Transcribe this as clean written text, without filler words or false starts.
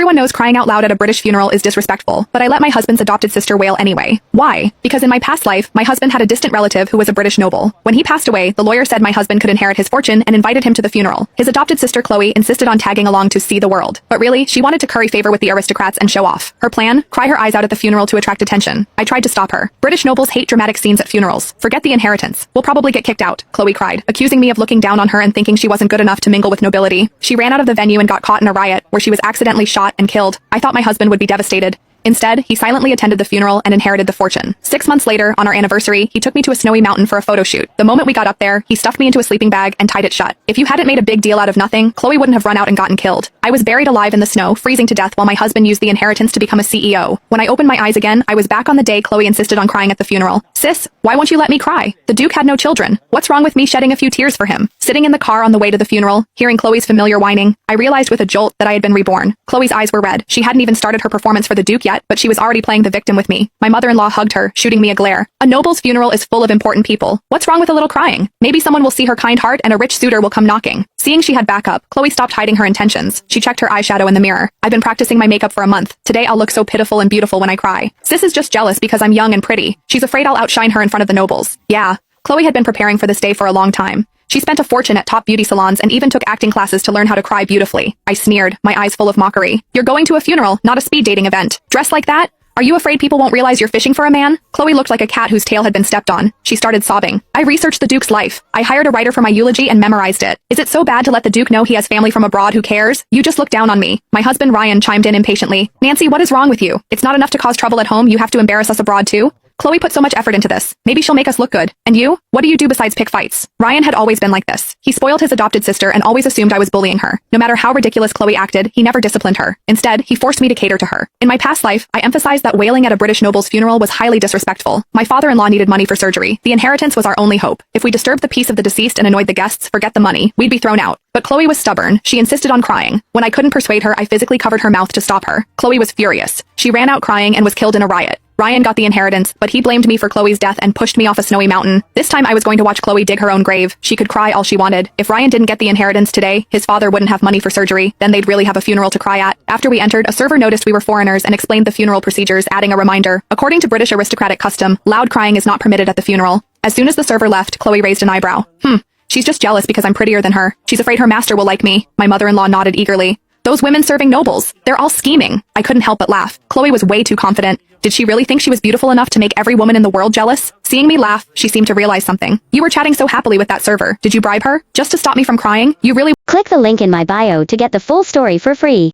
Everyone knows crying out loud at a British funeral is disrespectful, but I let my husband's adopted sister wail anyway. Why? Because in my past life, my husband had a distant relative who was a British noble. When he passed away, the lawyer said my husband could inherit his fortune and invited him to the funeral. His adopted sister Chloe insisted on tagging along to see the world. But really, she wanted to curry favor with the aristocrats and show off. Her plan? Cry her eyes out at the funeral to attract attention. I tried to stop her. British nobles hate dramatic scenes at funerals. Forget the inheritance. We'll probably get kicked out, Chloe cried, accusing me of looking down on her and thinking she wasn't good enough to mingle with nobility. She ran out of the venue and got caught in a riot, where she was accidentally shot and killed. I thought my husband would be devastated. Instead, he silently attended the funeral and inherited the fortune. 6 months later, on our anniversary, he took me to a snowy mountain for a photo shoot. The moment we got up there, he stuffed me into a sleeping bag and tied it shut. If you hadn't made a big deal out of nothing, Chloe wouldn't have run out and gotten killed. I was buried alive in the snow, freezing to death while my husband used the inheritance to become a CEO. When I opened my eyes again, I was back on the day Chloe insisted on crying at the funeral. Sis, why won't you let me cry? The Duke had no children. What's wrong with me shedding a few tears for him? Sitting in the car on the way to the funeral, hearing Chloe's familiar whining, I realized with a jolt that I had been reborn. Chloe's eyes were red. She hadn't even started her performance for the Duke yet, but she was already playing the victim with me. My mother-in-law hugged her, shooting me a glare. A noble's funeral is full of important people. What's wrong with a little crying? Maybe someone will see her kind heart and a rich suitor will come knocking. Seeing she had backup, Chloe stopped hiding her intentions. She checked her eyeshadow in the mirror. I've been practicing my makeup for a month. Today I'll look so pitiful and beautiful when I cry. Sis is just jealous because I'm young and pretty. She's afraid I'll outshine her in front of the nobles. Yeah, Chloe had been preparing for this day for a long time. She spent a fortune at top beauty salons and even took acting classes to learn how to cry beautifully. I sneered, my eyes full of mockery. You're going to a funeral, not a speed dating event. Dressed like that? Are you afraid people won't realize you're fishing for a man? Chloe looked like a cat whose tail had been stepped on. She started sobbing. I researched the Duke's life. I hired a writer for my eulogy and memorized it. Is it so bad to let the Duke know he has family from abroad who cares? You just look down on me. My husband Ryan chimed in impatiently. Nancy, what is wrong with you? It's not enough to cause trouble at home, you have to embarrass us abroad too? Chloe put so much effort into this. Maybe she'll make us look good. And you? What do you do besides pick fights? Ryan had always been like this. He spoiled his adopted sister and always assumed I was bullying her. No matter how ridiculous Chloe acted, he never disciplined her. Instead, he forced me to cater to her. In my past life, I emphasized that wailing at a British noble's funeral was highly disrespectful. My father-in-law needed money for surgery. The inheritance was our only hope. If we disturbed the peace of the deceased and annoyed the guests, forget the money. We'd be thrown out. But Chloe was stubborn. She insisted on crying. When I couldn't persuade her, I physically covered her mouth to stop her. Chloe was furious. She ran out crying and was killed in a riot. Ryan got the inheritance, but he blamed me for Chloe's death and pushed me off a snowy mountain. This time I was going to watch Chloe dig her own grave. She could cry all she wanted. If Ryan didn't get the inheritance today, his father wouldn't have money for surgery. Then they'd really have a funeral to cry at. After we entered, a server noticed we were foreigners and explained the funeral procedures, adding a reminder. According to British aristocratic custom, loud crying is not permitted at the funeral. As soon as the server left, Chloe raised an eyebrow. She's just jealous because I'm prettier than her. She's afraid her master will like me. My mother-in-law nodded eagerly. Those women serving nobles. They're all scheming. I couldn't help but laugh. Chloe was way too confident. Did she really think she was beautiful enough to make every woman in the world jealous? Seeing me laugh, she seemed to realize something. You were chatting so happily with that server. Did you bribe her? Just to stop me from crying? You really— Click the link in my bio to get the full story for free.